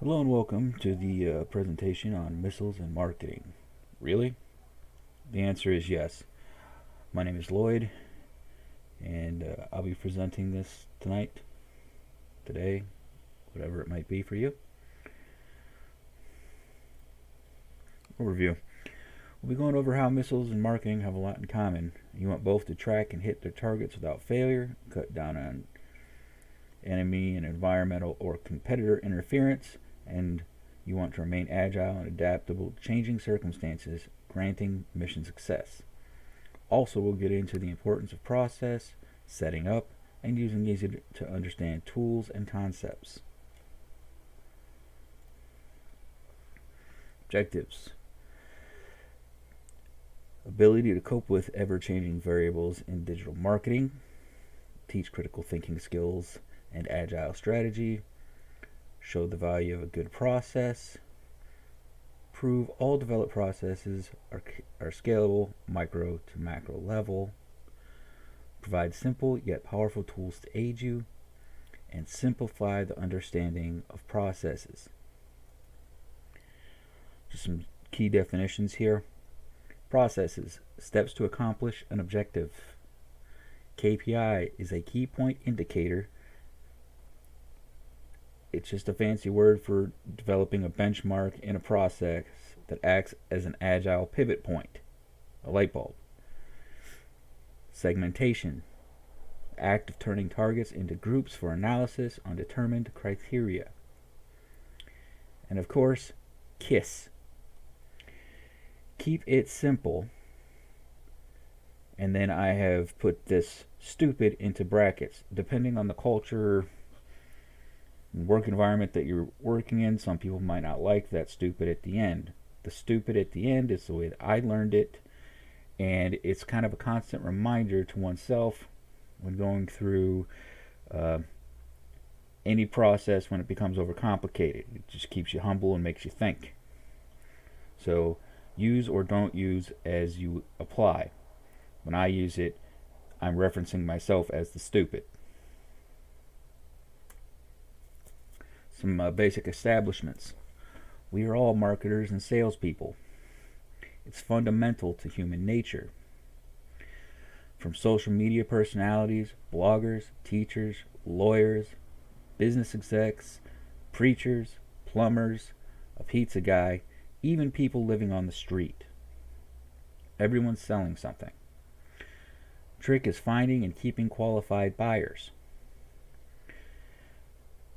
Hello and welcome to the presentation on missiles and marketing. Really? The answer is yes. My name is Lloyd, and I'll be presenting this tonight, today, whatever it might be for you. Overview. We'll be going over how missiles and marketing have a lot in common. You want both to track and hit their targets without failure, cut down on enemy and environmental or competitor interference, and you want to remain agile and adaptable to changing circumstances, granting mission success. Also, we'll get into the importance of process, setting up, and using easy to understand tools and concepts. Objectives. Ability to cope with ever-changing variables in digital marketing, teach critical thinking skills and agile strategy, show the value of a good process, prove all developed processes are scalable micro to macro level, provide simple yet powerful tools to aid you, and simplify the understanding of processes. Just some key definitions here. Processes, steps to accomplish an objective. KPI is a key point indicator. It's just a fancy word for developing a benchmark in a process that acts as an agile pivot point, a light bulb. Segmentation, act of turning targets into groups for analysis on determined criteria. And of course, KISS. Keep it simple. And then I have put this stupid into brackets. Depending on the culture and work environment that you're working in, some people might not like that stupid at the end. The stupid at the end is the way that I learned it, and it's kind of a constant reminder to oneself when going through any process when it becomes overcomplicated. It just keeps you humble and makes you think. So use or don't use as you apply. When I use it, I'm referencing myself as the stupid. Some basic establishments. We are all marketers and salespeople. It's fundamental to human nature. From social media personalities, bloggers, teachers, lawyers, business execs, preachers, plumbers, a pizza guy, even people living on the street. Everyone's selling something. Trick is finding and keeping qualified buyers.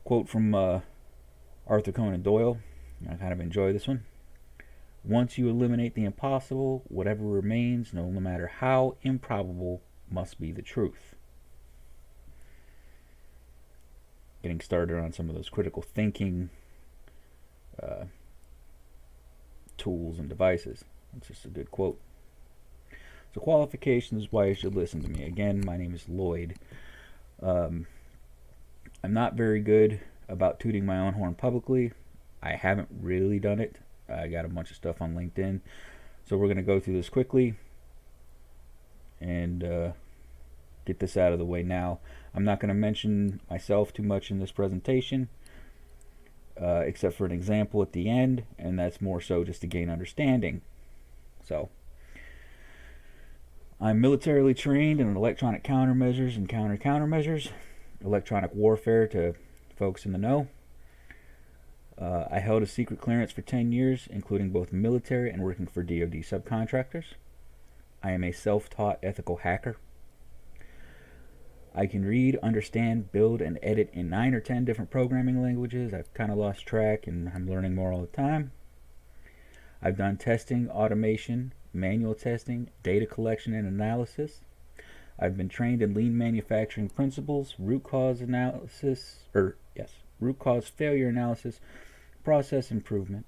Quote from Arthur Conan Doyle. I kind of enjoy this one. Once you eliminate the impossible, whatever remains, no matter how improbable, must be the truth. Getting started on some of those critical thinking tools and devices. It's just a good quote. So qualifications, why you should listen to me. Again, my name is Lloyd. I'm not very good about tooting my own horn publicly. I haven't really done it. I got a bunch of stuff on LinkedIn. So we're going to go through this quickly and get this out of the way now. I'm not going to mention myself too much in this presentation, except for an example at the end, and that's more so just to gain understanding. So, I'm militarily trained in electronic countermeasures and countermeasures, electronic warfare to folks in the know. I held a secret clearance for 10 years, including both military and working for DoD subcontractors. I am a self-taught ethical hacker. I can read, understand, build, and edit in 9 or 10 different programming languages. I've kind of lost track, and I'm learning more all the time. I've done testing, automation, manual testing, data collection and analysis. I've been trained in lean manufacturing principles, root cause failure analysis, process improvement.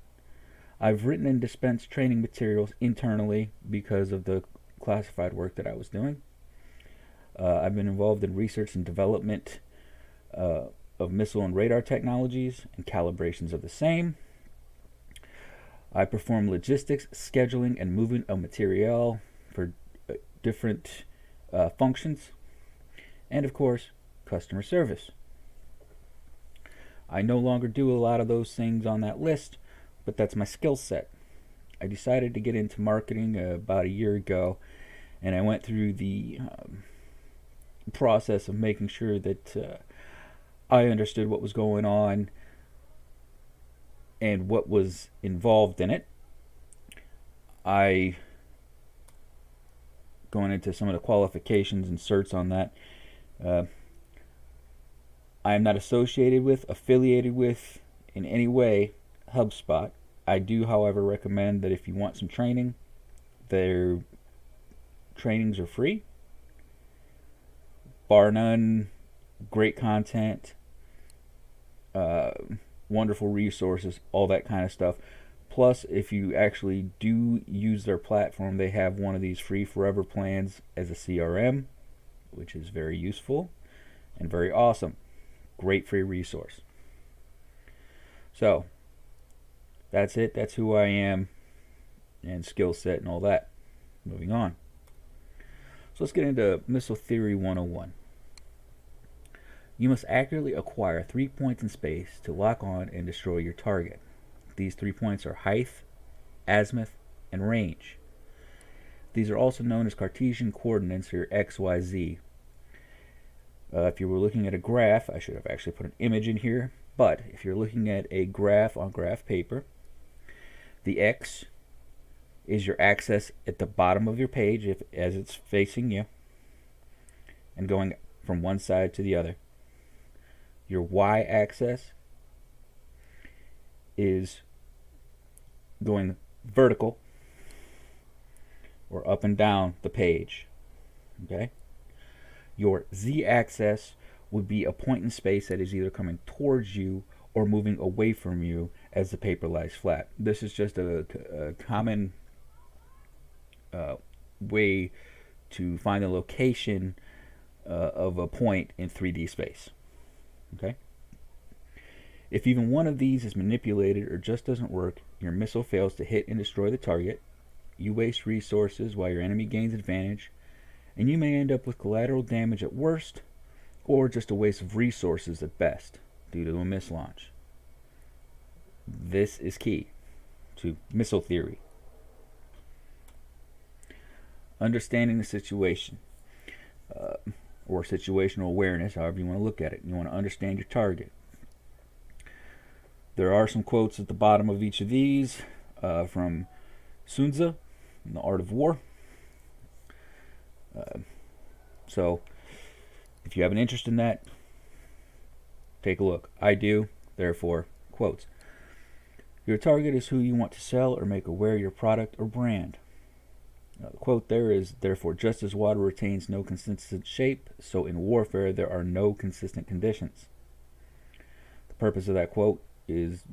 I've written and dispensed training materials internally because of the classified work that I was doing. I've been involved in research and development of missile and radar technologies and calibrations of the same. I perform logistics, scheduling, and movement of material for different functions. And of course, customer service. I no longer do a lot of those things on that list, but that's my skill set. I decided to get into marketing about a year ago, and I went through the process of making sure that I understood what was going on and what was involved in it. I going into some of the qualifications and certs on that. I am not associated with, affiliated with, in any way, HubSpot. I do, however, recommend that if you want some training, their trainings are free, bar none. Great content, wonderful resources, all that kind of stuff. Plus, if you actually do use their platform, they have one of these free forever plans as a CRM, which is very useful and very awesome. Great free resource. So, that's it. That's who I am and skill set and all that. Moving on. So let's get into Missile Theory 101. You must accurately acquire 3 points in space to lock on and destroy your target. These 3 points are height, azimuth, and range. These are also known as Cartesian coordinates, or X, Y, Z. If you were looking at a graph, I should have actually put an image in here, but if you're looking at a graph on graph paper, the X is your axis at the bottom of your page as it's facing you and going from one side to the other. Your y-axis is going vertical or up and down the page. Okay? Your z-axis would be a point in space that is either coming towards you or moving away from you as the paper lies flat. This is just a common way to find the location of a point in 3D space. Okay? If even one of these is manipulated or just doesn't work, your missile fails to hit and destroy the target. You waste resources while your enemy gains advantage, and you may end up with collateral damage at worst, or just a waste of resources at best due to a mislaunch. This is key to missile theory. Understanding the situation, or situational awareness, however you want to look at it. You want to understand your target. There are some quotes at the bottom of each of these from Sun Tzu in The Art of War. So if you have an interest in that, take a look. I do, therefore, quotes. Your target is who you want to sell or make aware of your product or brand. The quote there is, therefore, just as water retains no consistent shape, so in warfare there are no consistent conditions. The purpose of that quote is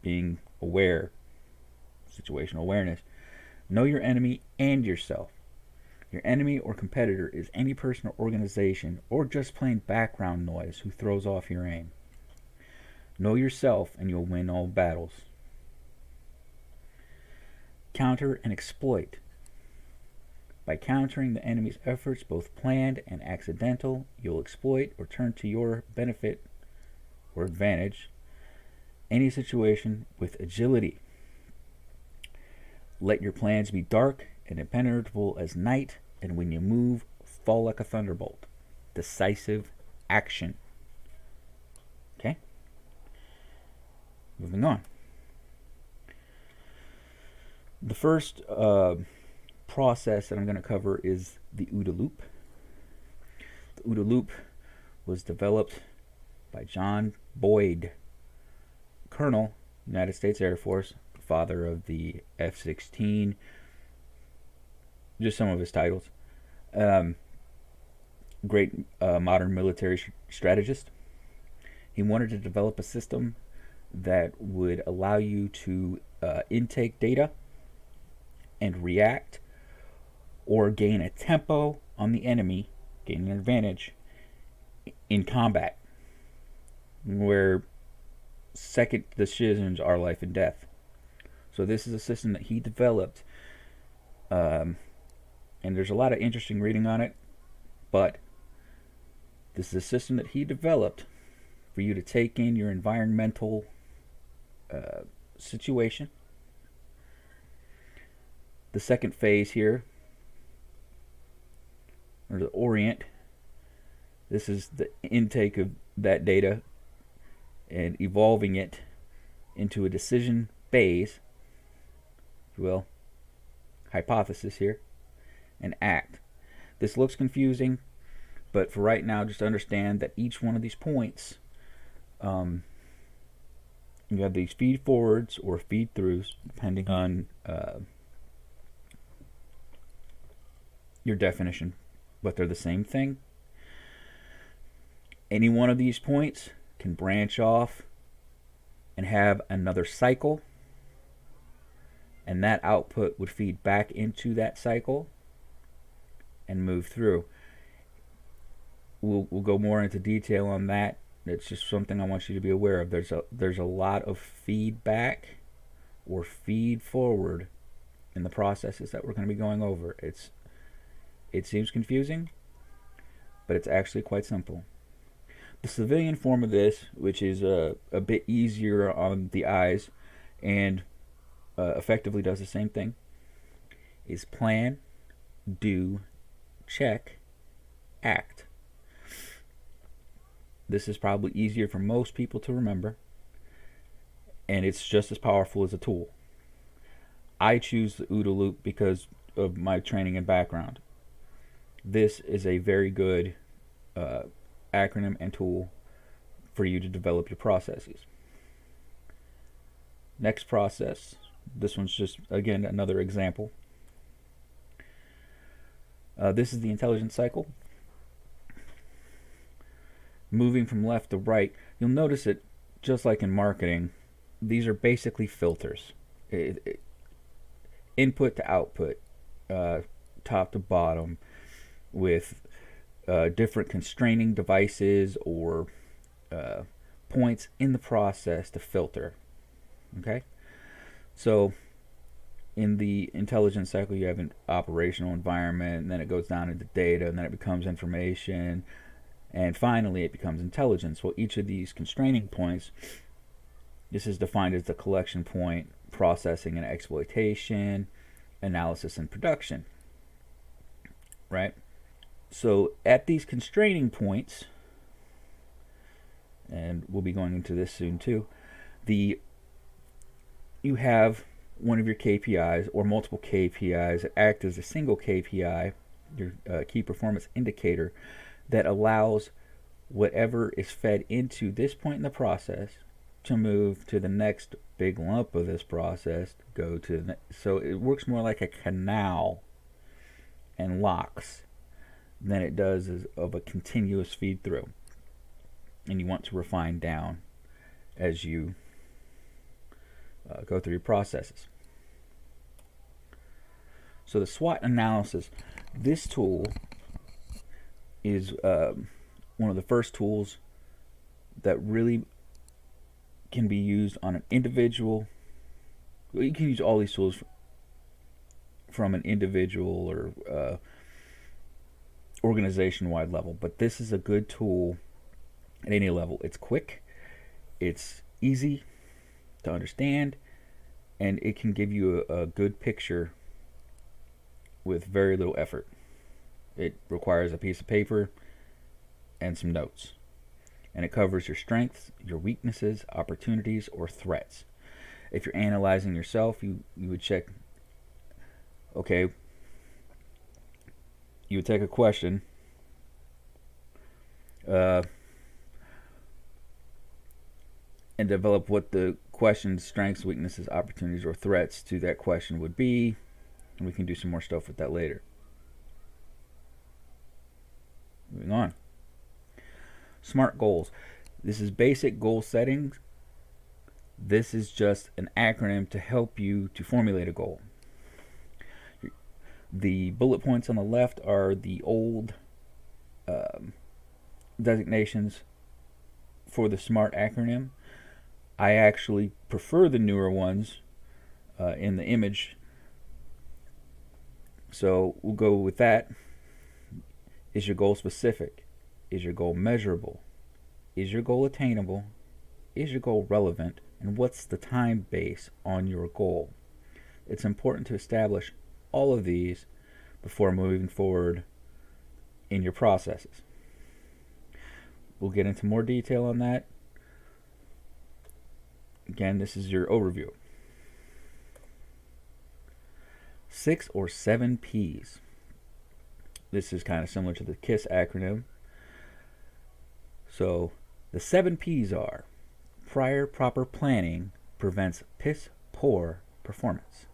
being aware, situational awareness. Know your enemy and yourself. Your enemy or competitor is any person or organization, or just plain background noise who throws off your aim. Know yourself and you'll win all battles. Counter and exploit. By countering the enemy's efforts, both planned and accidental, you'll exploit or turn to your benefit or advantage any situation with agility. Let your plans be dark and impenetrable as night, and when you move, fall like a thunderbolt. Decisive action. Okay? Moving on. The first process that I'm going to cover is the OODA Loop. The OODA Loop was developed by John Boyd, Colonel, United States Air Force, father of the F-16, just some of his titles. Great modern military strategist. He wanted to develop a system that would allow you to intake data and react or gain a tempo on the enemy, gain an advantage in combat, where second decisions are life and death. So this is a system that he developed, and there's a lot of interesting reading on it, but this is a system that he developed for you to take in your environmental situation. The second phase here, or the orient, this is the intake of that data and evolving it into a decision phase, if you will, hypothesis here, and act. This looks confusing, but for right now, just understand that each one of these points, you have these feed forwards or feed throughs, depending on your definition, but they're the same thing. Any one of these points can branch off and have another cycle, and that output would feed back into that cycle and move through. We'll go more into detail on that. It's just something I want you to be aware of. There's a lot of feedback or feed forward in the processes that we're going to be going over. It seems confusing, but it's actually quite simple. The civilian form of this, which is a bit easier on the eyes and effectively does the same thing, is plan, do, check, act. This is probably easier for most people to remember, and it's just as powerful as a tool. I choose the OODA Loop because of my training and background. This is a very good acronym and tool for you to develop your processes. Next process, this one's just, again, another example. This is the intelligence cycle. Moving from left to right, you'll notice it just like in marketing. These are basically filters. Input to output, top to bottom, with different constraining devices or points in the process to filter. Okay? So in the intelligence cycle, you have an operational environment, and then it goes down into data, and then it becomes information, and finally it becomes intelligence. Well, each of these constraining points, this is defined as the collection point, processing and exploitation, analysis and production. Right? So at these constraining points, and we'll be going into this soon too, you have one of your KPIs or multiple KPIs that act as a single KPI, your key performance indicator, that allows whatever is fed into this point in the process to move to the next big lump of this process, to go to the so it works more like a canal and locks than it does of a continuous feed through. And you want to refine down as you go through your processes. So the SWOT analysis, this tool is one of the first tools that really can be used on an individual. Well, you can use all these tools from an individual or organization-wide level, but this is a good tool at any level. It's quick, it's easy to understand, and it can give you a good picture with very little effort. It requires a piece of paper and some notes, and it covers your strengths, your weaknesses, opportunities, or threats. If you're analyzing yourself, you would check, okay, you would take a question, and develop what the question's strengths, weaknesses, opportunities, or threats to that question would be, and we can do some more stuff with that later. Moving on. SMART goals. This is basic goal settings. This is just an acronym to help you to formulate a goal. The bullet points on the left are the old designations for the SMART acronym. I actually prefer the newer ones in the image, so we'll go with that. Is your goal specific? Is your goal measurable? Is your goal attainable? Is your goal relevant? And what's the time base on your goal? It's important to establish all of these before moving forward in your processes. We'll get into more detail on that. Again, this is your overview. 6 or 7 P's. This is kind of similar to the KISS acronym. So the 7 P's are: prior proper planning prevents piss poor performance.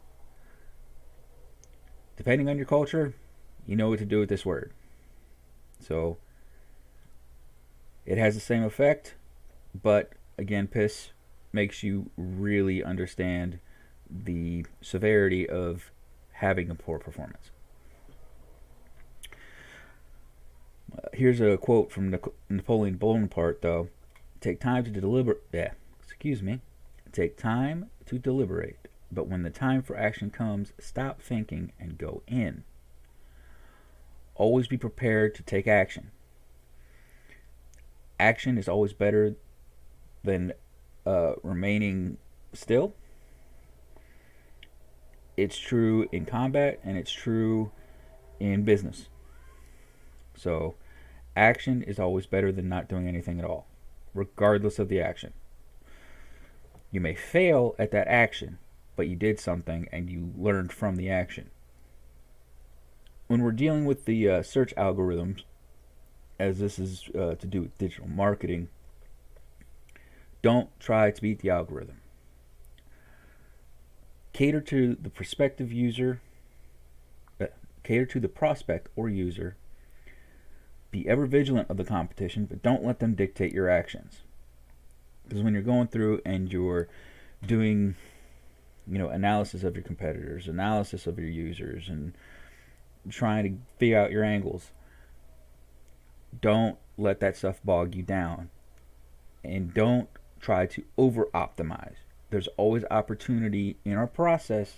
Depending on your culture, you know what to do with this word. So it has the same effect, but again, piss makes you really understand the severity of having a poor performance. Here's a quote from Napoleon Bonaparte, though. Take time to deliberate. Take time to deliberate, but when the time for action comes, stop thinking and go in. Always be prepared to take action. Action is always better than remaining still. It's true in combat and it's true in business. So action is always better than not doing anything at all, regardless of the action. You may fail at that action, but you did something and you learned from the action. When we're dealing with the search algorithms, as this is to do with digital marketing, don't try to beat the algorithm. Cater to the prospective user. Cater to the prospect or user. Be ever vigilant of the competition, but don't let them dictate your actions. Because when you're going through and you're doing, analysis of your competitors, analysis of your users, and trying to figure out your angles, don't let that stuff bog you down. And don't try to over-optimize. There's always opportunity in our process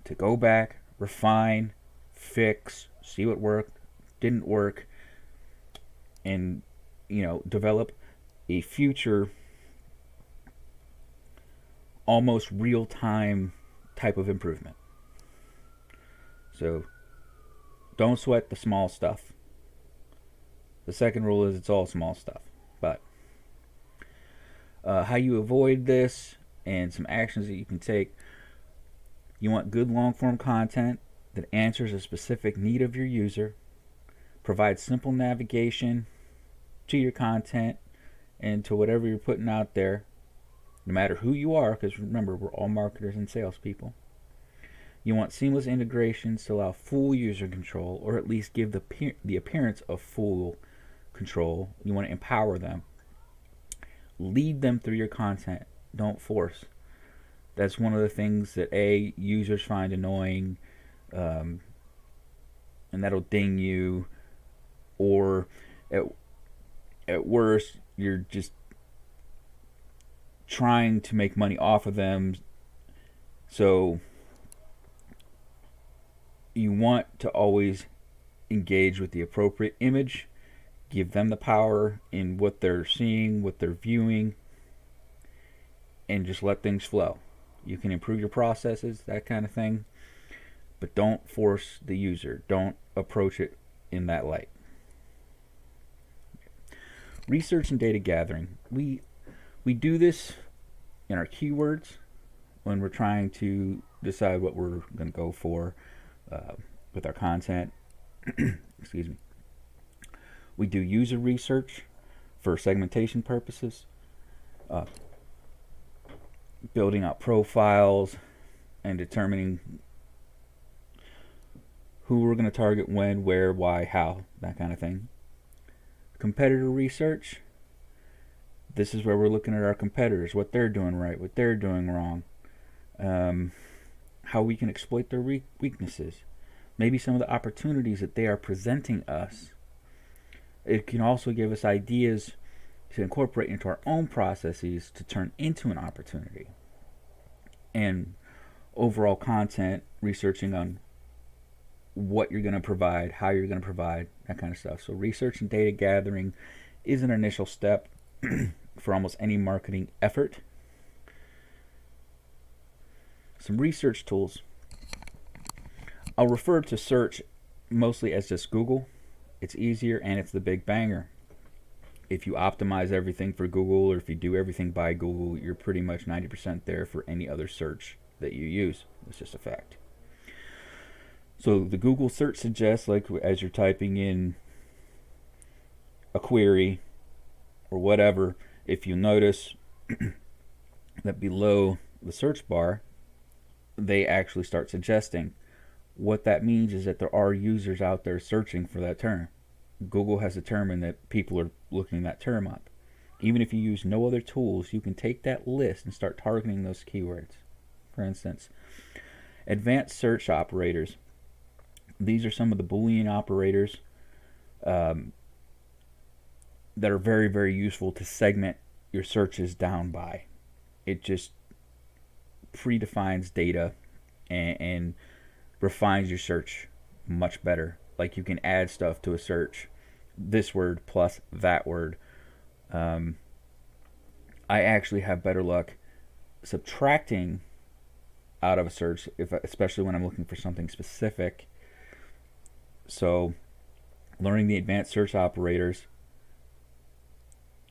to go back, refine, fix, see what worked, didn't work, and develop a future almost real-time type of improvement. So don't sweat the small stuff. The second rule is it's all small stuff. But how you avoid this and some actions that you can take: you want good long-form content that answers a specific need of your user, provides simple navigation to your content and to whatever you're putting out there, no matter who you are, because remember, we're all marketers and salespeople. You want seamless integrations to allow full user control, or at least give the appearance of full control. You want to empower them. Lead them through your content. Don't force. That's one of the things that users find annoying, and that'll ding you, or at worst, you're just trying to make money off of them. So you want to always engage with the appropriate image, give them the power in what they're seeing, what they're viewing, and just let things flow. You can improve your processes, that kind of thing, but don't force the user. Don't approach it in that light. Research and data gathering. We do this in our keywords when we're trying to decide what we're going to go for with our content. Excuse me. We do user research for segmentation purposes, building out profiles and determining who we're going to target, when, where, why, how, that kind of thing. Competitor research. This is where we're looking at our competitors, what they're doing right, what they're doing wrong, how we can exploit their weaknesses, maybe some of the opportunities that they are presenting us. It can also give us ideas to incorporate into our own processes to turn into an opportunity. And overall content, researching on what you're going to provide, how you're going to provide, that kind of stuff. So research and data gathering is an initial step. for almost any marketing effort. Some research tools. I'll refer to search mostly as just Google. It's easier and it's the big banger. If you optimize everything for Google, or if you do everything by Google, you're pretty much 90% there for any other search that you use. It's just a fact. So the Google search suggests, like as you're typing in a query or whatever, if you notice that below the search bar, they actually start suggesting. What that means is that there are users out there searching for that term. Google has determined that people are looking that term up. Even if you use no other tools, you can take that list and start targeting those keywords. For instance, advanced search operators. These are some of the Boolean operators that are very, very useful to segment your searches down by. It just predefines data and refines your search much better. Like you can add stuff to a search, this word plus that word. I actually have better luck subtracting out of a search, especially when I'm looking for something specific. So learning the advanced search operators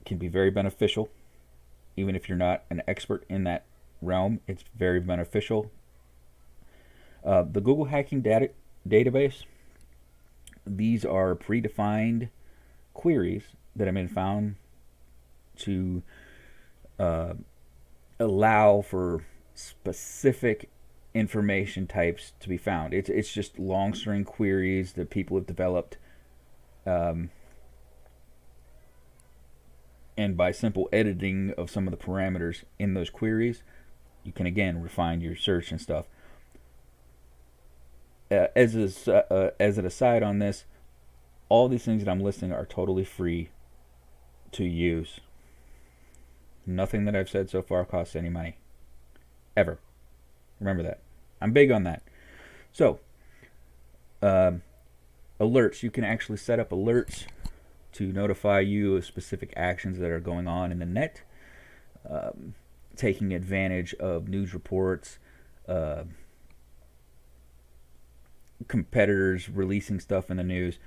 can be very beneficial. Even if you're not an expert in that realm, it's very beneficial. The Google Hacking Database, these are predefined queries that have been found to allow for specific information types to be found. It's just long string queries that people have developed, and by simple editing of some of the parameters in those queries, you can again refine your search and stuff. As an aside on this, all these things that I'm listing are totally free to use. Nothing that I've said so far costs any money. Ever. Remember that. I'm big on that. So, alerts. You can actually set up alerts to notify you of specific actions that are going on in the net. Taking advantage of news reports, competitors releasing stuff in the news.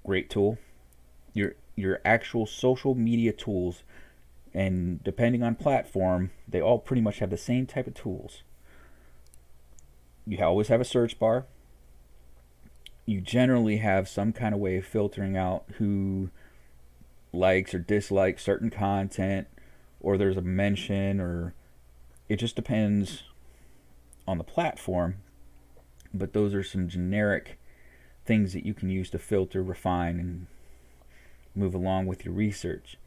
Great tool. Your actual social media tools, and depending on platform, they all pretty much have the same type of tools. You always have a search bar. You generally have some kind of way of filtering out who likes or dislikes certain content, or there's a mention, or it just depends on the platform. But those are some generic things that you can use to filter, refine, and move along with your research.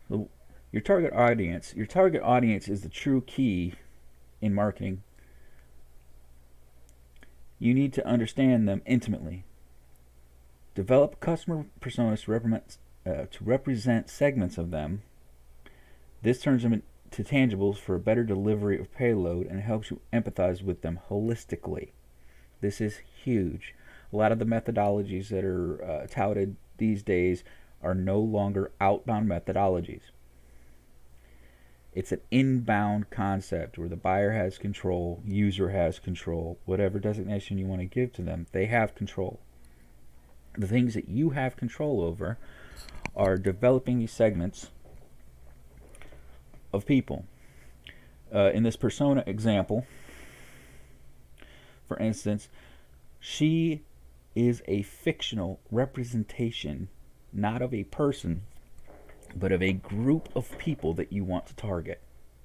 So your target audience is the true key in marketing. You need to understand them intimately. Develop customer personas to represent segments of them. This turns them into tangibles for a better delivery of payload and helps you empathize with them holistically. This is huge. A lot of the methodologies that are touted these days are no longer outbound methodologies. It's an inbound concept where the buyer has control, user has control, whatever designation you want to give to them, they have control. The things that you have control over are developing these segments of people. In this persona example, for instance, she is a fictional representation, not of a person, but of a group of people that you want to target.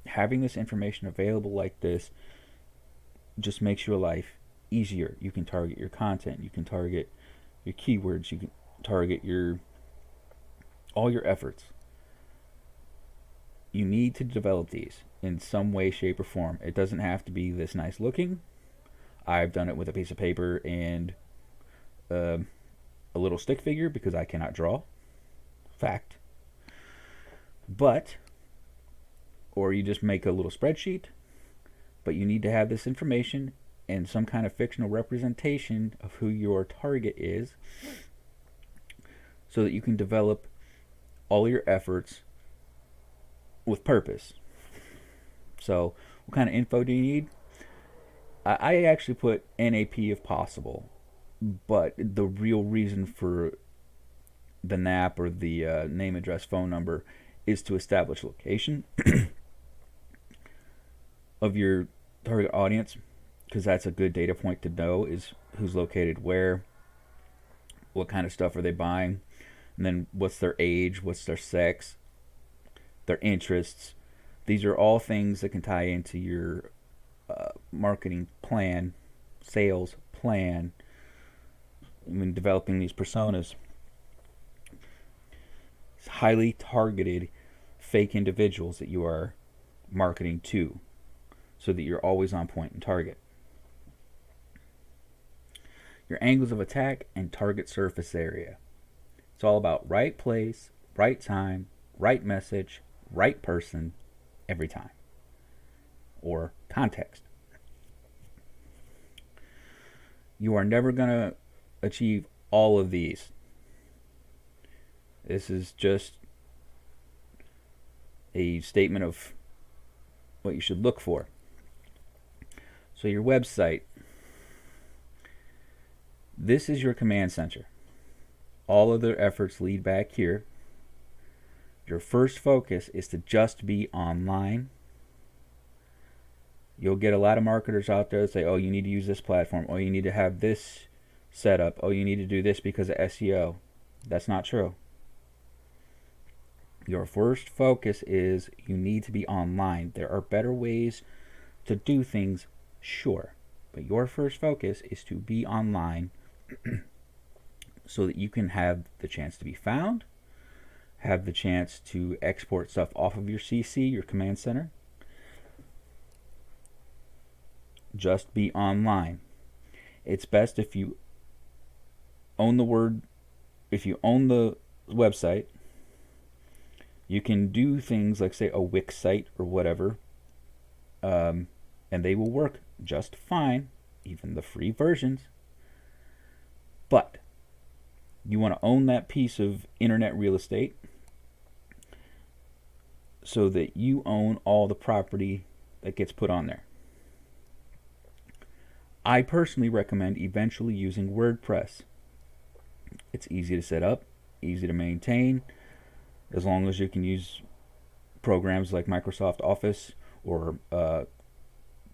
Having this information available like this just makes your life easier. You can target your content, you can target your keywords, you can target all your efforts. You need to develop these in some way, shape, or form. It doesn't have to be this nice looking. I've done it with a piece of paper and a little stick figure because I cannot draw. Fact. Or you just make a little spreadsheet, but you need to have this information and some kind of fictional representation of who your target is so that you can develop all your efforts with purpose. So what kind of info do you need? I actually put NAP if possible, but the real reason for the NAP, or the name, address, phone number, is to establish location of your target audience, because that's a good data point to know, is who's located where, what kind of stuff are they buying, and then what's their age, what's their sex, their interests. These are all things that can tie into your marketing plan, sales plan, when developing these personas. It's highly targeted fake individuals that you are marketing to, so that you're always on point and target. Your angles of attack and target surface area. It's all about right place, right time, right message, right person, every time. Or context. You are never going to achieve all of these. This is just a statement of what you should look for. So your website. This is your command center. All other efforts lead back here. Your first focus is to just be online. You'll get a lot of marketers out there that say, oh, you need to use this platform. Oh, you need to have this set up. Oh, you need to do this because of SEO. That's not true. Your first focus is you need to be online. There are better ways to do things, sure. But your first focus is to be online so that you can have the chance to be found, have the chance to export stuff off of your CC, your command center. Just be online. It's best if you own the website. You can do things like, say, a Wix site or whatever, and they will work just fine, even the free versions. But you want to own that piece of internet real estate so that you own all the property that gets put on there. I personally recommend eventually using WordPress. It's easy to set up, easy to maintain, as long as you can use programs like Microsoft Office or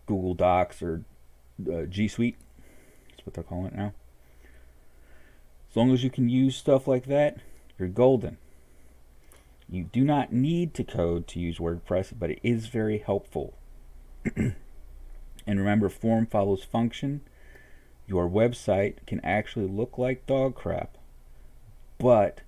Google Docs or G Suite. That's what they're calling it now. As long as you can use stuff like that, you're golden. You do not need to code to use WordPress, but it is very helpful. And remember, form follows function. Your website can actually look like dog crap, but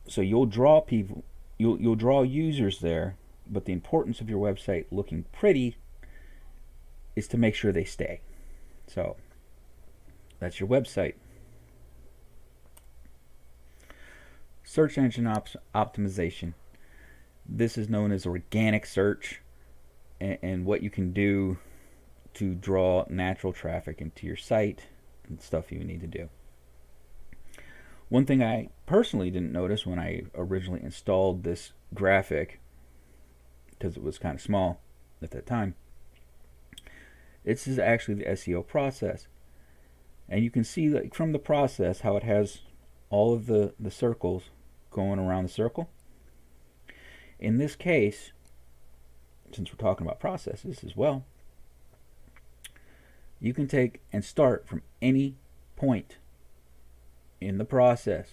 so you'll draw people, you'll draw users there, but the importance of your website looking pretty is to make sure they stay. So that's your website. Search engine optimization. This is known as organic search, and what you can do to draw natural traffic into your site and stuff you need to do. One thing I personally didn't notice when I originally installed this graphic, because it was kind of small at that time, this is actually the SEO process. And you can see that from the process how it has all of the circles going around the circle. In this case, since we're talking about processes as well, you can take and start from any point in the process.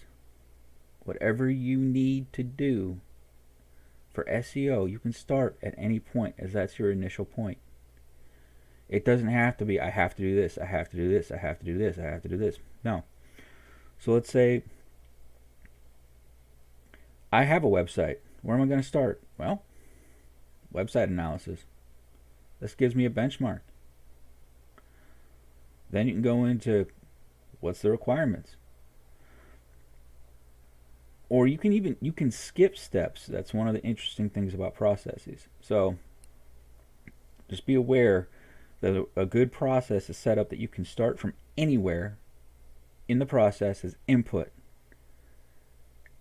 Whatever you need to do for SEO, you can start at any point, as that's your initial point. It doesn't have to be, I have to do this, I have to do this, I have to do this, I have to do this. No. So let's say I have a website. Where am I going to start? Well, website analysis. This gives me a benchmark. Then you can go into what's the requirements. Or you can skip steps. That's one of the interesting things about processes. So just be aware that a good process is set up that you can start from anywhere in the process as input.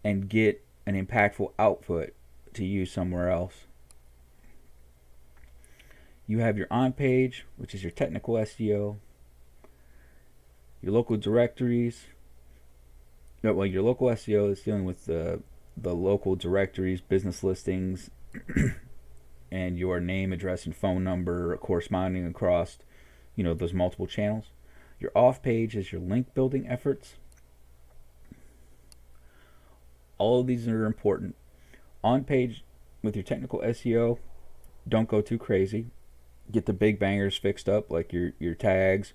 and get an impactful output to use somewhere else. You have your on page, which is your technical SEO, your local directories. Well, your local SEO is dealing with the local directories, business listings, and your name, address, and phone number corresponding across, those multiple channels. Your off page is your link building efforts. All of these are important. On page with your technical SEO, don't go too crazy. Get the big bangers fixed up, like your tags.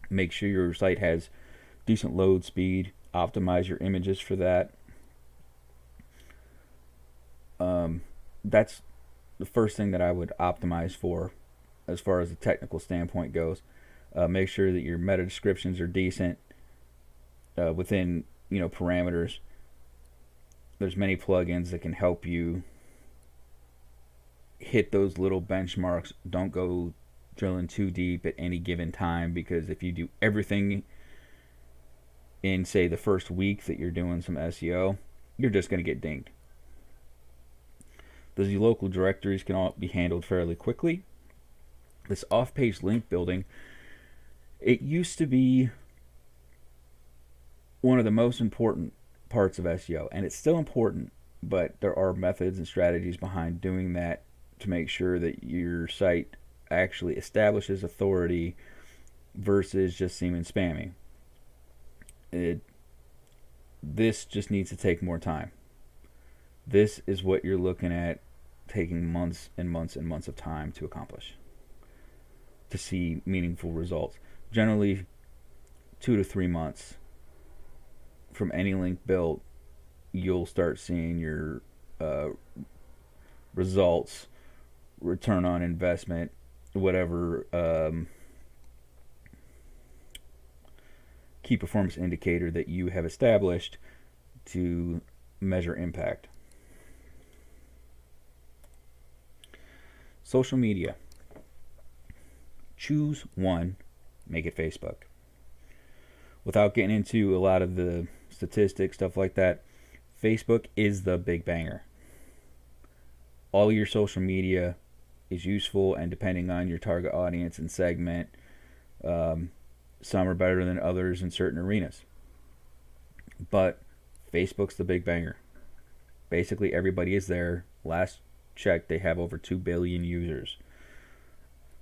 Make sure your site has decent load speed. Optimize your images for that. That's the first thing that I would optimize for as far as the technical standpoint goes. Make sure that your meta descriptions are decent within parameters. There's many plugins that can help you hit those little benchmarks. Don't go drilling too deep at any given time, because if you do everything in, say, the first week that you're doing some SEO, you're just going to get dinged. Those local directories can all be handled fairly quickly. This off-page link building, it used to be one of the most important parts of SEO, and it's still important, but there are methods and strategies behind doing that to make sure that your site actually establishes authority versus just seeming spammy. This just needs to take more time. This is what you're looking at taking months and months and months of time to accomplish, to see meaningful results. Generally 2 to 3 months from any link built, you'll start seeing your results, return on investment, whatever key performance indicator that you have established to measure impact. Social media. Choose one, make it Facebook. Without getting into a lot of the statistics, stuff like that, Facebook is the big banger. All your social media is useful, and depending on your target audience and segment, some are better than others in certain arenas. But Facebook's the big banger. Basically, everybody is there. Last check, they have over 2 billion users.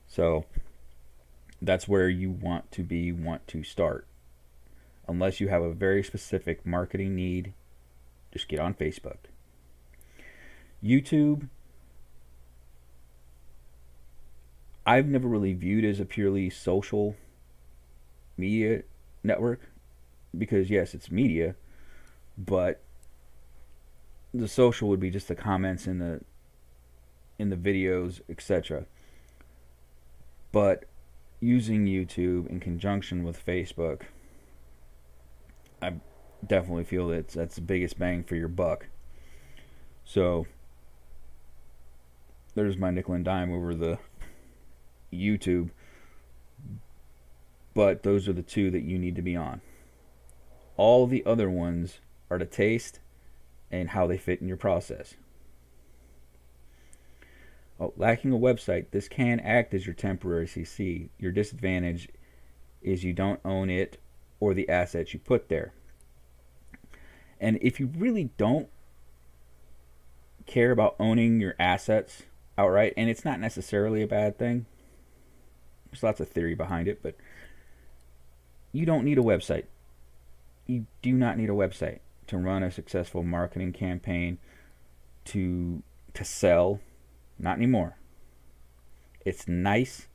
So that's where you want to start. Unless you have a very specific marketing need, just get on Facebook. YouTube, I've never really viewed as a purely social media network, because yes, it's media, but the social would be just the comments in the videos, etc. But using YouTube in conjunction with Facebook, I definitely feel that's the biggest bang for your buck. So there's my nickel and dime over the YouTube, but those are the two that you need to be on. All the other ones are to taste and how they fit in your process. Lacking a website, this can act as your temporary CC. Your disadvantage is you don't own it or the assets you put there. And if you really don't care about owning your assets outright, and it's not necessarily a bad thing, there's lots of theory behind it, but you don't need a website. You do not need a website to run a successful marketing campaign, to sell. Not anymore. It's nice,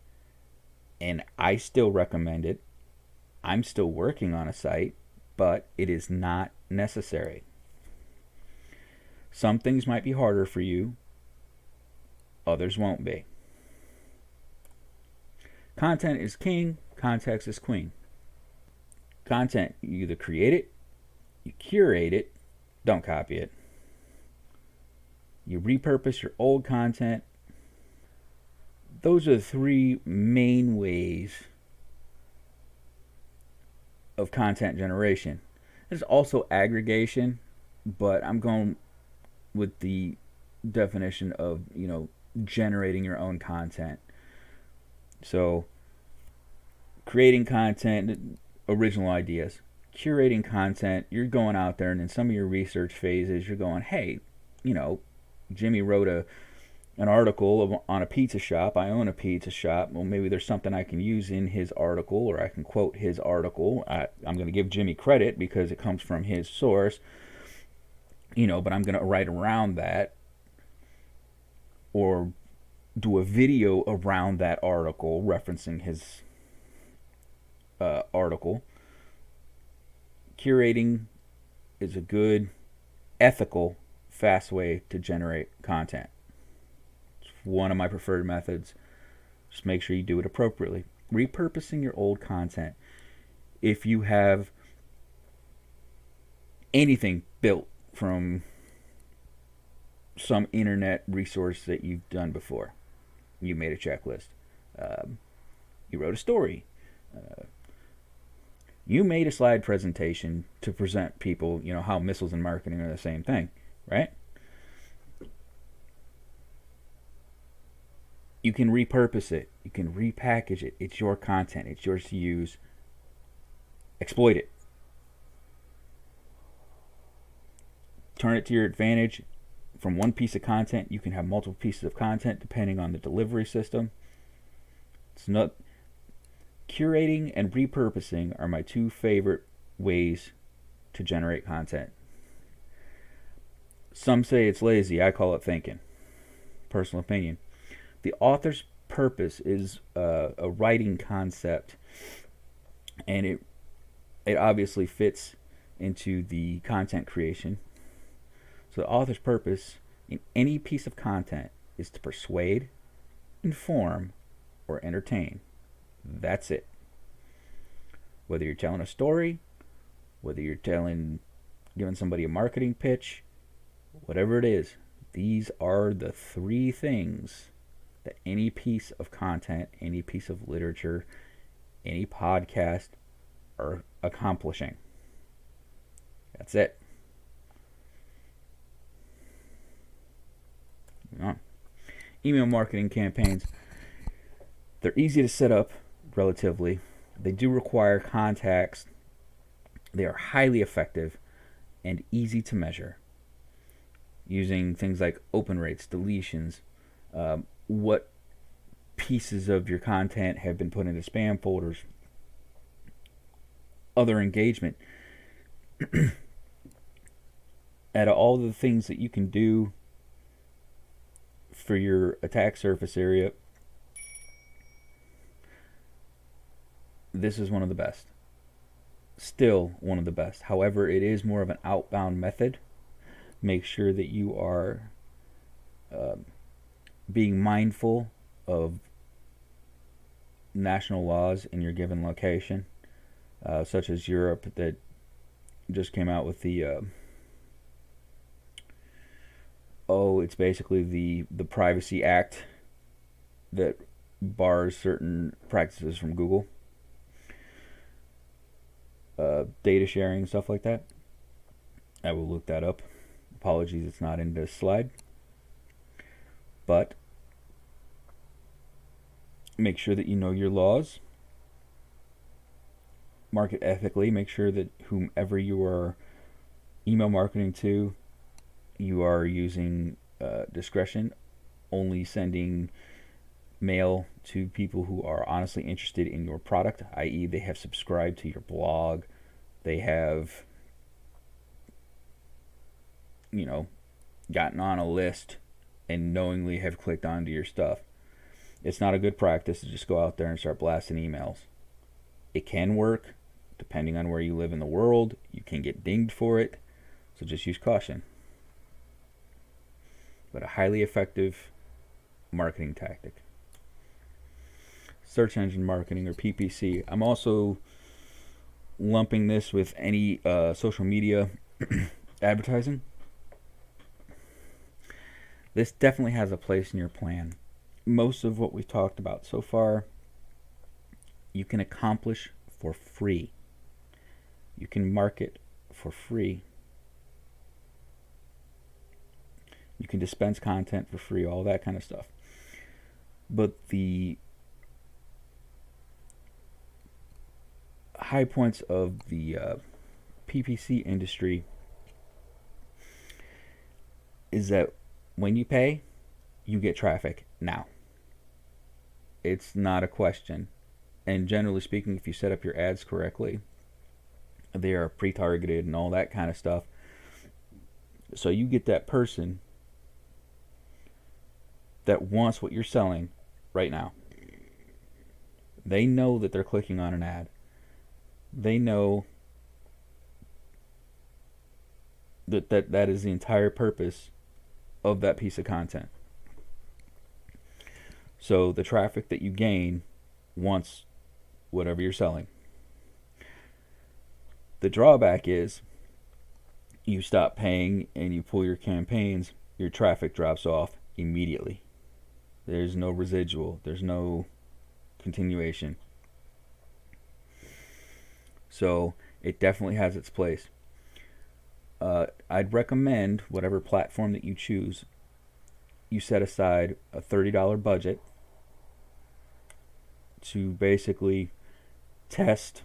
and I still recommend it. I'm still working on a site, but it is not necessary. Some things might be harder for you, others won't be. Content is king, context is queen. Content, you either create it, you curate it, don't copy it. You repurpose your old content. Those are the three main ways of content generation. There's also aggregation, but I'm going with the definition of, generating your own content. So, creating content, original ideas, curating content, you're going out there and in some of your research phases, you're going, hey, Jimmy wrote an article on a pizza shop. I own a pizza shop. Well, maybe there's something I can use in his article, or I can quote his article. I'm going to give Jimmy credit because it comes from his source, but I'm going to write around that, or do a video around that article referencing his article. Curating is a good, ethical, fast way to generate content. It's one of my preferred methods. Just make sure you do it appropriately. Repurposing your old content. If you have anything built from some internet resource that you've done before, you made a checklist, you wrote a story, you made a slide presentation to present people, how missiles and marketing are the same thing, right? You can repurpose it. You can repackage it. It's your content. It's yours to use. Exploit it. Turn it to your advantage. From one piece of content, you can have multiple pieces of content depending on the delivery system. It's not curating and repurposing are my two favorite ways to generate content. Some say it's lazy. I call it thinking. Personal opinion. The author's purpose is a writing concept, and it obviously fits into the content creation. So the author's purpose in any piece of content is to persuade, inform, or entertain. That's it. Whether you're telling a story, whether you're giving somebody a marketing pitch, whatever it is, these are the three things that any piece of content, any piece of literature, any podcast are accomplishing. That's it. Email marketing campaigns. They're easy to set up, relatively. They do require contacts. They are highly effective and easy to measure, using things like open rates, deletions, what pieces of your content have been put into spam folders, other engagement. Out of all the things that you can do for your attack surface area, this is one of the best. Still one of the best. However, it is more of an outbound method. Make sure that you are being mindful of national laws in your given location, such as Europe, that just came out with the it's basically the Privacy Act that bars certain practices from Google, data sharing and stuff like that. I will look that up. Apologies, it's not in this slide. But make sure that you know your laws. Market ethically. Make sure that whomever you are email marketing to, you are using discretion, only sending mail to people who are honestly interested in your product, i.e. they have subscribed to your blog, they have gotten on a list and knowingly have clicked onto your stuff. It's not a good practice to just go out there and start blasting emails. It can work depending on where you live in the world. You can get dinged for it, so just use caution. But a highly effective marketing tactic. Search engine marketing, or PPC. I'm also lumping this with any social media advertising. This definitely has a place in your plan. Most of what we've talked about so far, you can accomplish for free. You can market for free. You can dispense content for free, all that kind of stuff. But the high points of the PPC industry is that when you pay, you get traffic now. It's not a question. And generally speaking, if you set up your ads correctly, they are pre-targeted and all that kind of stuff. So you get that person that wants what you're selling right now. They know that they're clicking on an ad. They know that is the entire purpose of that piece of content. So the traffic that you gain wants whatever you're selling. The drawback is you stop paying and you pull your campaigns, your traffic drops off immediately. There's no residual. There's no continuation. So it definitely has its place. I'd recommend whatever platform that you choose, you set aside a $30 budget to basically test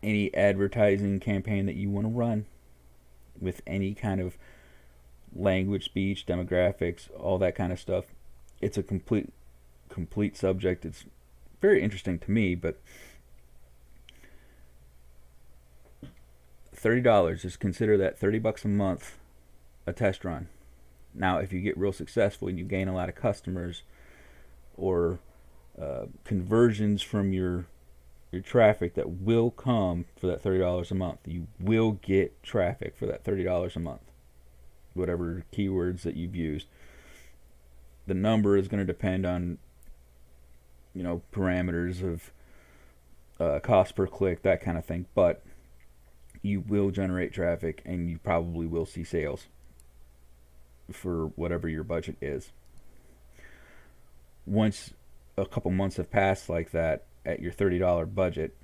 any advertising campaign that you want to run with any kind of language, speech, demographics, all that kind of stuff. It's a complete subject. It's very interesting to me, but $30, just consider that $30 a month a test run. Now, if you get real successful and you gain a lot of customers or conversions from your traffic that will come for that $30 a month, you will get traffic for that $30 a month, whatever keywords that you've used. The number is going to depend on, parameters of cost per click, that kind of thing, but you will generate traffic and you probably will see sales for whatever your budget is. Once a couple months have passed like that at your $30 budget,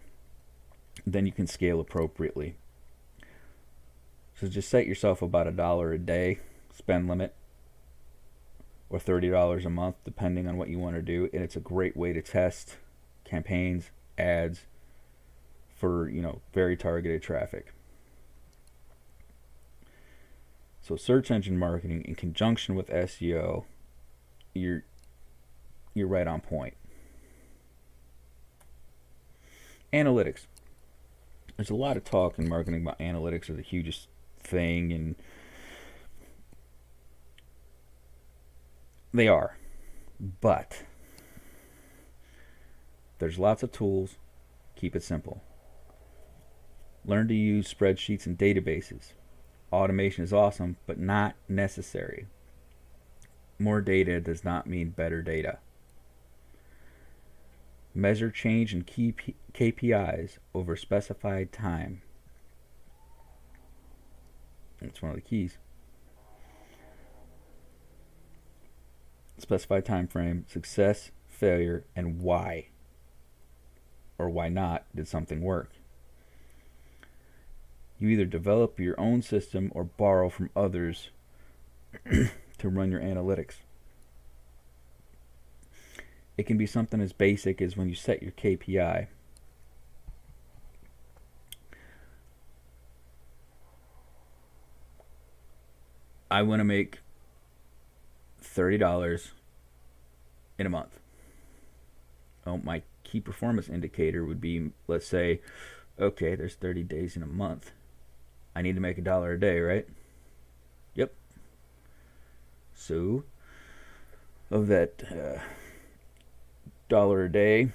then you can scale appropriately. So just set yourself about $1 a day spend limit, or $30 a month, depending on what you want to do. And it's a great way to test campaigns, ads for very targeted traffic. So search engine marketing in conjunction with SEO, you're right on point. Analytics. There's a lot of talk in marketing about analytics are the hugest thing, and they are. But there's lots of tools. Keep it simple. Learn to use spreadsheets and databases. Automation is awesome, but not necessary. More data does not mean better data. Measure change in key KPIs over specified time. That's one of the keys. Specified time frame, success, failure, and why or why not did something work. You either develop your own system or borrow from others to run your analytics. It can be something as basic as when you set your KPI. I want to make $30 in a month. Oh, my key performance indicator would be, let's say, okay, there's 30 days in a month. I need to make $1 a day, right? Yep. So, of that $1 a day,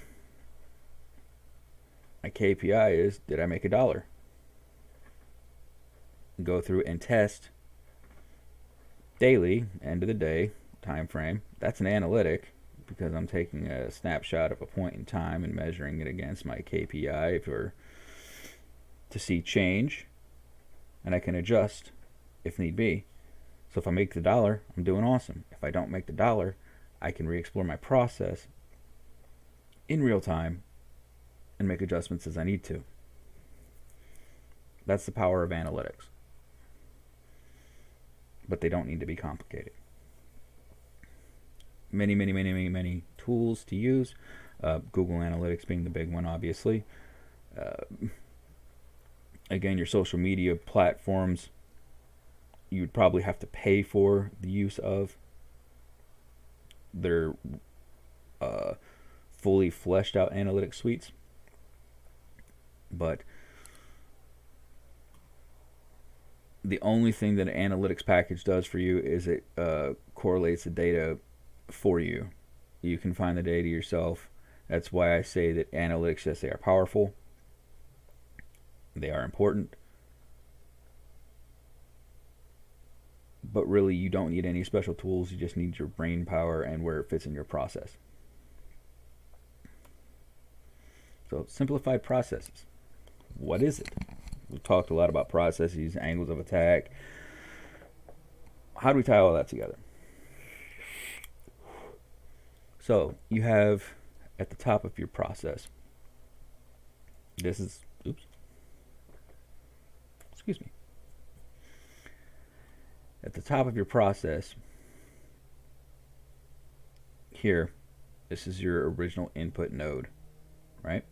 my KPI is, did I make $1? Go through and test daily, end of the day, time frame. That's an analytic because I'm taking a snapshot of a point in time and measuring it against my KPI to see change, and I can adjust if need be. So if I make the $1, I'm doing awesome. If I don't make the $1, I can re-explore my process in real time and make adjustments as I need to. That's the power of analytics. but they don't need to be complicated. Many tools to use. Google Analytics being the big one, obviously. Again, your social media platforms, you would probably have to pay for the use of. They're fully fleshed out analytics suites. But the only thing that an analytics package does for you is it correlates the data for you. You can find the data yourself. That's why I say that analytics, yes, they are powerful. They are important. But really, you don't need any special tools. You just need your brain power and where it fits in your process. So, simplified processes. What is it? We've talked a lot about processes, angles of attack. How do we tie all that together? So, you have at the top of your process, at the top of your process, here, this is your original input node, right?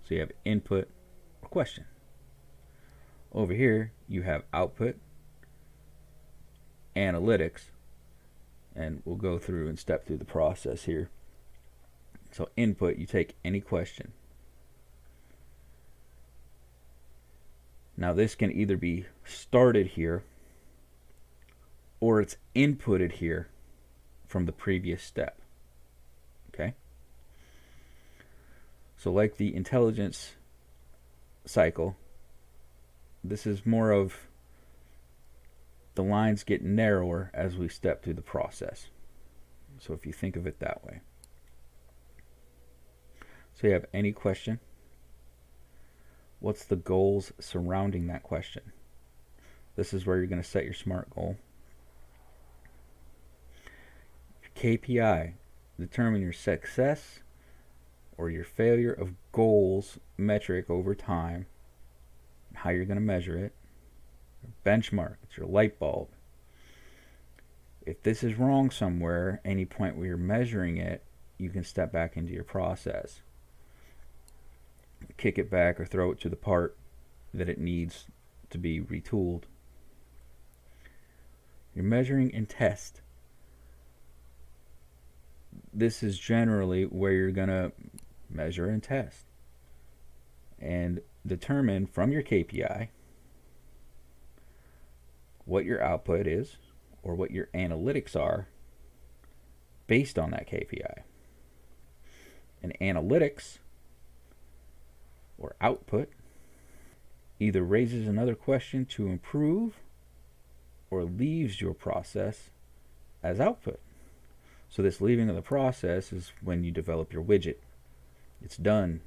So you have input or question. Over here, you have output, analytics, and we'll go through and step through the process here. So input, you take any question. Now this can either be started here or it's inputted here from the previous step. Okay? So like the intelligence cycle, this is more of the lines get narrower as we step through the process. So if you think of it that way. So you have any question. What's the goals surrounding that question? This is where you're going to set your SMART goal. Your KPI, determine your success or your failure of goals metric over time, how you're going to measure it. Your benchmark, it's your light bulb. If this is wrong somewhere, any point where you're measuring it, you can step back into your process. Kick it back or throw it to the part that it needs to be retooled. You're measuring and test. This is generally where you're going to measure and test and determine from your KPI what your output is or what your analytics are based on that KPI. And analytics or output either raises another question to improve or leaves your process as output. So this leaving of the process is when you develop your widget. It's done.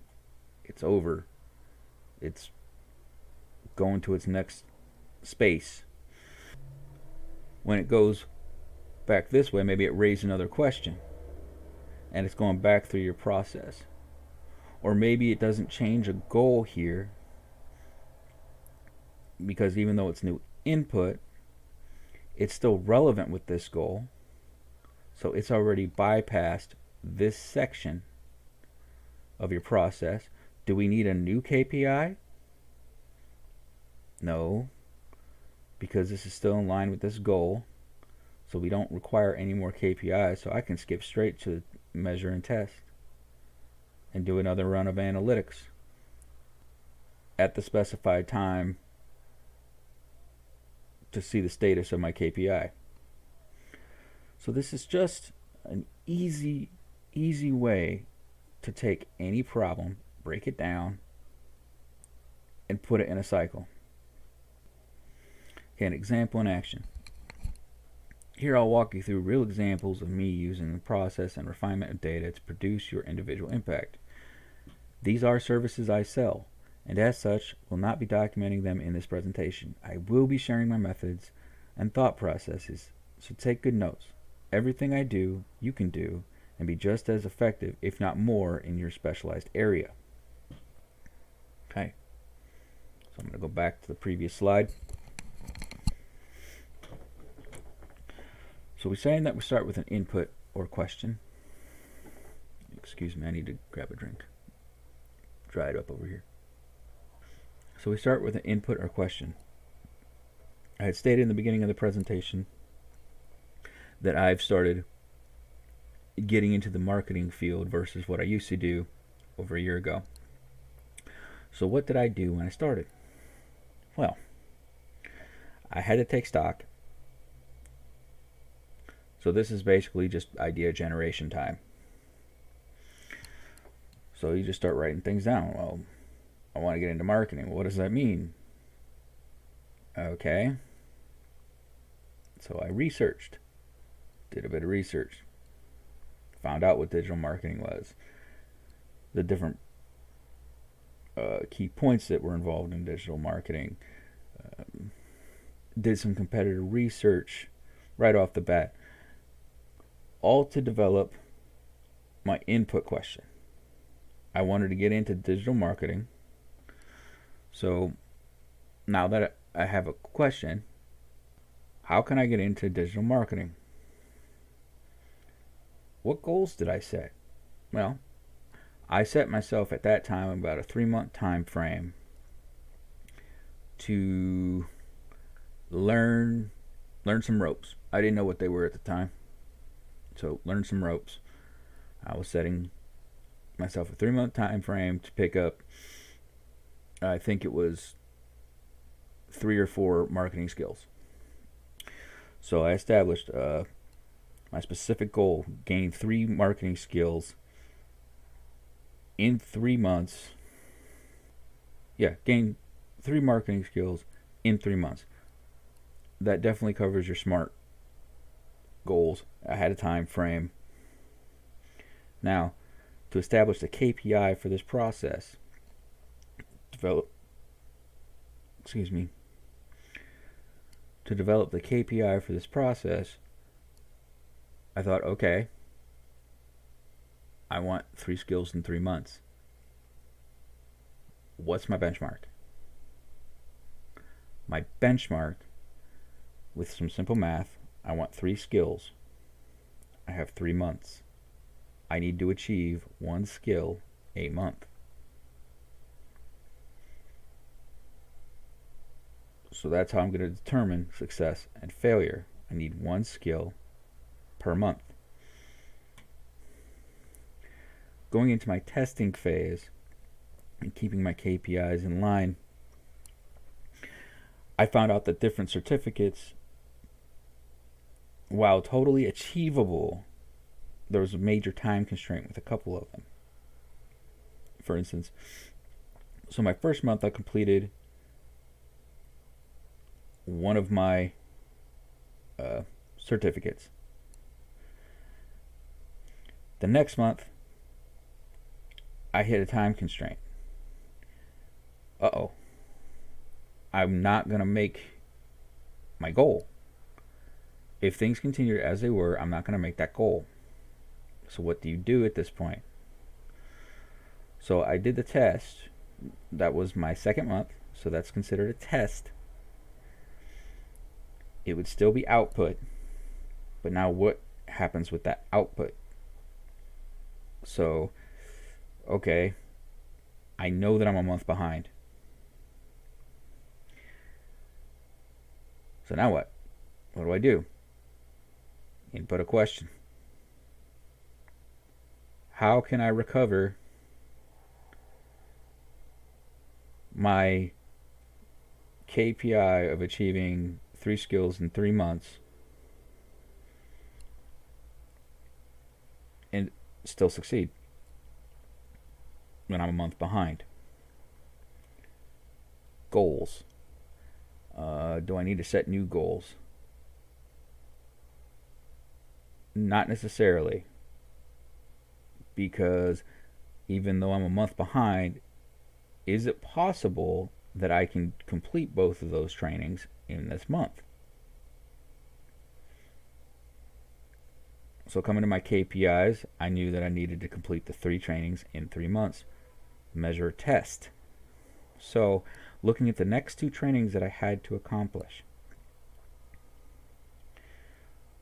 It's over. It's going to its next space. When it goes back this way, maybe it raised another question and it's going back through your process. Or maybe it doesn't change a goal here because even though it's new input, it's still relevant with this goal. So it's already bypassed this section of your process. Do we need a new KPI? No, because this is still in line with this goal. So we don't require any more KPIs. So I can skip straight to measure and test and do another run of analytics at the specified time to see the status of my KPI. So this is just an easy way to take any problem, break it down, and put it in a cycle. Okay, an example in action. Here I'll walk you through real examples of me using the process and refinement of data to produce your individual impact. These are services I sell, and as such, will not be documenting them in this presentation. I will be sharing my methods and thought processes, so take good notes. Everything I do, you can do, and be just as effective, if not more, in your specialized area. Okay, so I'm going to go back to the previous slide. So we're saying that we start with an input or question. Excuse me, I need to grab a drink. Dry it up over here. So we start with an input or question. I had stated in the beginning of the presentation that I've started getting into the marketing field versus what I used to do over a year ago. So what did I do when I started? Well, I had to take stock. So this is basically just idea generation time. So you just start writing things down. Well, I want to get into marketing. What does that mean? Okay. So I researched, did a bit of research, found out what digital marketing was, the different key points that were involved in digital marketing, did some competitive research right off the bat, all to develop my input question. I wanted to get into digital marketing. So now that I have a question, how can I get into digital marketing? What goals did I set? Well, I set myself at that time about a 3-month time frame to learn some ropes. I didn't know what they were at the time. So learn some ropes. I was setting myself a 3-month time frame to pick up, I think it was 3 or 4 marketing skills. So I established my specific goal, gain 3 marketing skills in 3 months. Yeah, gain 3 marketing skills in 3 months. That definitely covers your SMART goals. I had a time frame. Now, to establish the KPI for this process, to develop the KPI for this process, I thought, okay, I want 3 skills in 3 months. What's my benchmark? My benchmark, with some simple math, I want 3 skills. I have 3 months. I need to achieve 1 skill a month. So that's how I'm going to determine success and failure. I need 1 skill per month. Going into my testing phase and keeping my KPIs in line, I found out that different certificates, while totally achievable, there was a major time constraint with a couple of them. For instance, so my first month I completed one of my certificates. The next month, I hit a time constraint. Uh-oh. I'm not going to make my goal. If things continue as they were, I'm not going to make that goal. So what do you do at this point? So I did the test. That was my second month, so that's considered a test. It would still be output, but now what happens with that output? So, okay, I know that I'm a month behind. So now what? What do I do? Input a question. How can I recover my KPI of achieving 3 skills in 3 months and still succeed when I'm a month behind? Goals. Do I need to set new goals? Not necessarily, because even though I'm a month behind, is it possible that I can complete both of those trainings in this month? So coming to my KPIs, I knew that I needed to complete the 3 trainings in 3 months. Measure, test. So looking at the next 2 trainings that I had to accomplish.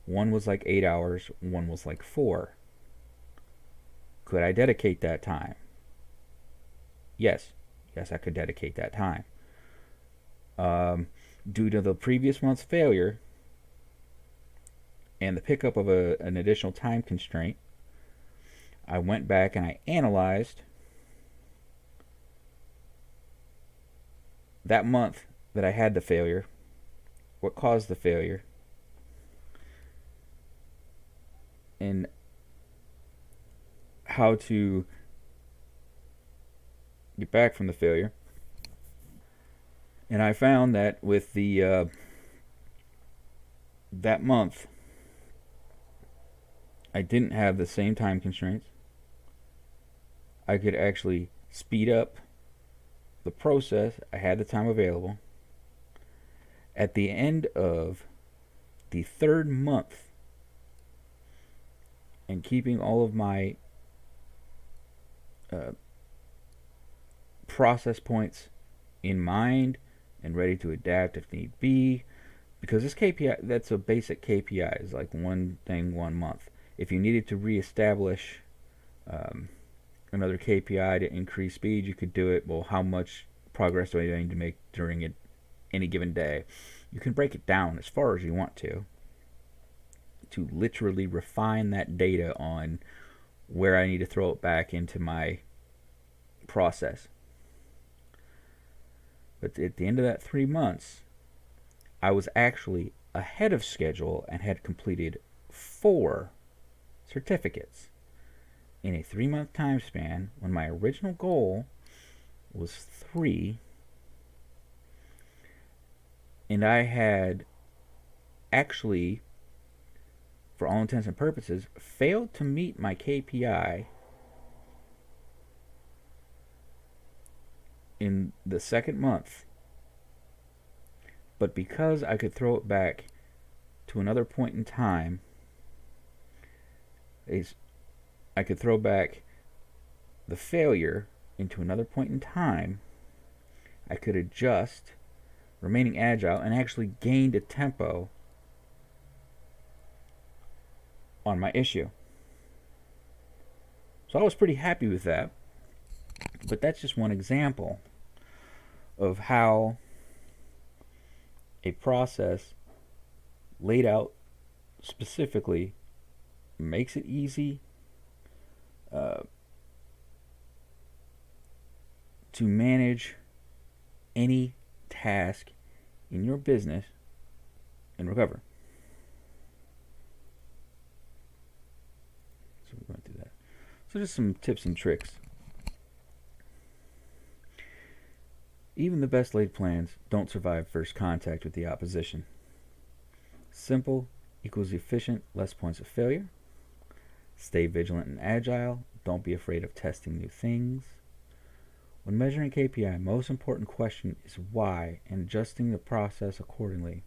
One was like 8 hours, one was like 4. Could I dedicate that time? Yes. Yes, I could dedicate that time. Due to the previous month's failure and the pickup of an additional time constraint, I went back and I analyzed that month that I had the failure, what caused the failure, and how to get back from the failure. And I found that with the that month, I didn't have the same time constraints. I could actually speed up the process. I had the time available. At the end of the third month, and keeping all of my process points in mind and ready to adapt if need be, because this KPI, that's a basic KPI, is like one thing, 1 month. If you needed to reestablish another KPI to increase speed, you could do it. Well, how much progress do I need to make during any given day? You can break it down as far as you want to literally refine that data on where I need to throw it back into my process. But at the end of that 3 months, I was actually ahead of schedule and had completed 4 certificates in a 3-month time span when my original goal was 3. And I had actually, for all intents and purposes, failed to meet my KPI in the second month. But because I could throw it back to another point in time, I could throw back the failure into another point in time, I could adjust, remaining agile, and actually gained a tempo on my issue. So I was pretty happy with that. But that's just one example of how a process laid out specifically makes it easy to manage any task in your business and recover. So we're going through that. So just some tips and tricks. Even the best laid plans don't survive first contact with the opposition. Simple equals efficient, less points of failure. Stay vigilant and agile. Don't be afraid of testing new things. When measuring KPI, most important question is why, and adjusting the process accordingly.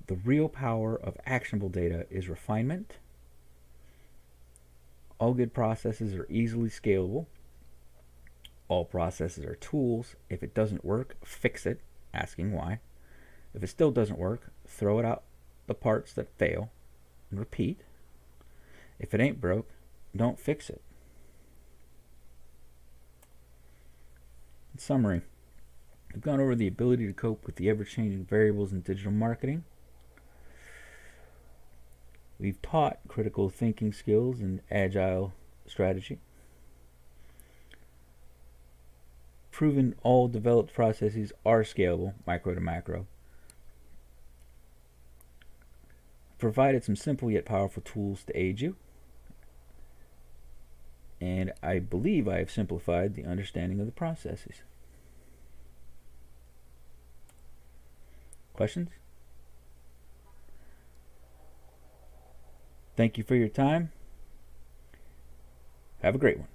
The real power of actionable data is refinement. All good processes are easily scalable. All processes are tools. If it doesn't work, fix it, asking why. If it still doesn't work, throw it out the parts that fail and repeat. If it ain't broke, don't fix it. In summary, we've gone over the ability to cope with the ever-changing variables in digital marketing. We've taught critical thinking skills and agile strategy. Proven all developed processes are scalable, micro to macro. Provided some simple yet powerful tools to aid you. And I believe I have simplified the understanding of the processes. Questions? Thank you for your time. Have a great one.